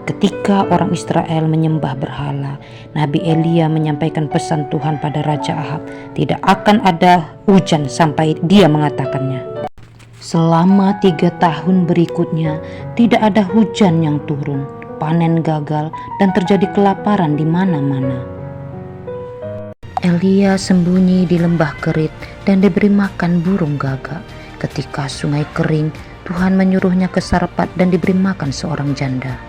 Ketika orang Israel menyembah berhala, Nabi Elia menyampaikan pesan Tuhan pada Raja Ahab, tidak akan ada hujan sampai dia mengatakannya. Selama 3 tahun berikutnya, tidak ada hujan yang turun, panen gagal, dan terjadi kelaparan di mana-mana. Elia sembunyi di lembah Kerit dan diberi makan burung gagak. Ketika sungai kering, Tuhan menyuruhnya ke Sarpat dan diberi makan seorang janda.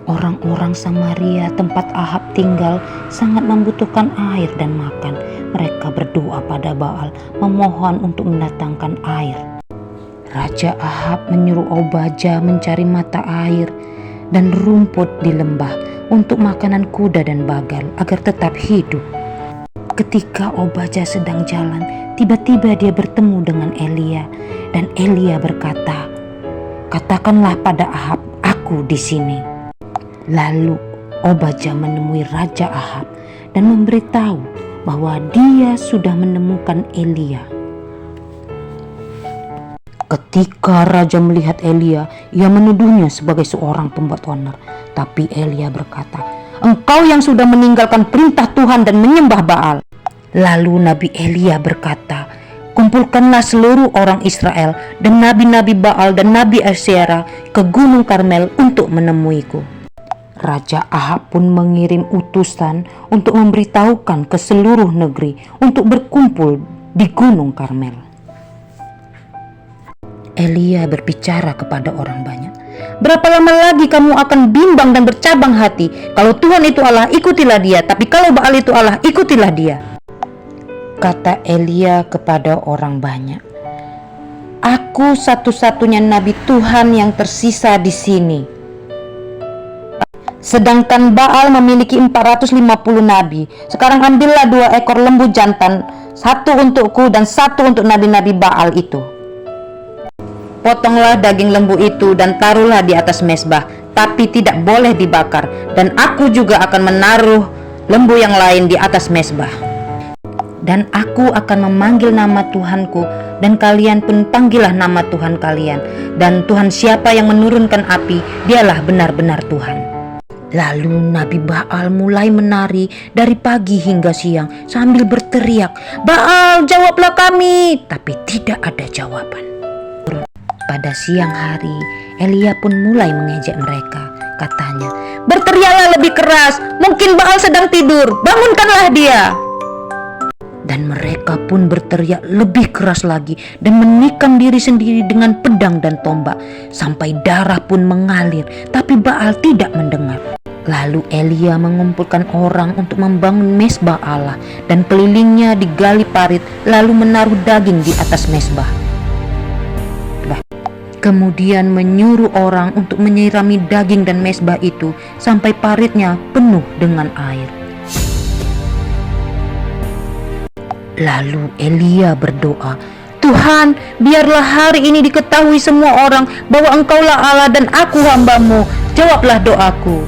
Orang-orang Samaria tempat Ahab tinggal sangat membutuhkan air dan makan. Mereka berdoa pada Baal, memohon untuk mendatangkan air. Raja Ahab menyuruh Obadya mencari mata air dan rumput di lembah untuk makanan kuda dan bagal agar tetap hidup. Ketika Obadya sedang jalan, tiba-tiba dia bertemu dengan Elia, dan Elia berkata, "Katakanlah pada Ahab, aku di sini." Lalu Obadya menemui Raja Ahab dan memberitahu bahwa dia sudah menemukan Elia. Ketika raja melihat Elia, ia menuduhnya sebagai seorang pembuat onar. Tapi Elia berkata, "Engkau yang sudah meninggalkan perintah Tuhan dan menyembah Baal." Lalu Nabi Elia berkata, "Kumpulkanlah seluruh orang Israel dan nabi-nabi Baal dan nabi Asyera ke Gunung Karmel untuk menemuiku." Raja Ahab pun mengirim utusan untuk memberitahukan ke seluruh negeri untuk berkumpul di Gunung Karmel. Elia berbicara kepada orang banyak, "Berapa lama lagi kamu akan bimbang dan bercabang hati? Kalau Tuhan itu Allah, ikutilah dia, tapi kalau Baal itu Allah, ikutilah dia." Kata Elia kepada orang banyak, "Aku satu-satunya nabi Tuhan yang tersisa di sini. Sedangkan Baal memiliki 450 nabi. Sekarang ambillah 2 ekor lembu jantan, 1 untukku dan 1 untuk nabi-nabi Baal itu. Potonglah daging lembu itu dan taruhlah di atas mezbah, tapi tidak boleh dibakar. Dan aku juga akan menaruh lembu yang lain di atas mezbah. Dan aku akan memanggil nama Tuhanku, dan kalian pun panggillah nama Tuhan kalian. Dan Tuhan siapa yang menurunkan api, dialah benar-benar Tuhan." Lalu Nabi Baal mulai menari dari pagi hingga siang sambil berteriak, "Baal, jawablah kami!" Tapi tidak ada jawaban. Pada siang hari, Elia pun mulai mengejek mereka. Katanya, "Berteriaklah lebih keras, mungkin Baal sedang tidur, bangunkanlah dia." Dan mereka pun berteriak lebih keras lagi dan menikam diri sendiri dengan pedang dan tombak sampai darah pun mengalir, tapi Baal tidak mendengar. Lalu Elia mengumpulkan orang untuk membangun mezbah Allah, dan kelilingnya digali parit, lalu menaruh daging di atas mezbah. Kemudian menyuruh orang untuk menyirami daging dan mezbah itu sampai paritnya penuh dengan air. Lalu Elia berdoa, "Tuhan, biarlah hari ini diketahui semua orang bahwa Engkaulah Allah dan aku hamba-Mu. Jawablah doaku."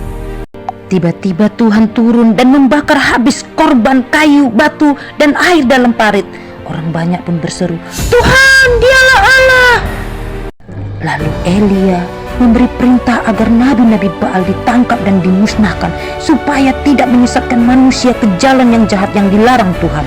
Tiba-tiba Tuhan turun dan membakar habis korban kayu, batu, dan air dalam parit. Orang banyak pun berseru, "Tuhan, dialah Allah." Lalu Elia memberi perintah agar nabi-nabi Baal ditangkap dan dimusnahkan supaya tidak menyesatkan manusia ke jalan yang jahat yang dilarang Tuhan.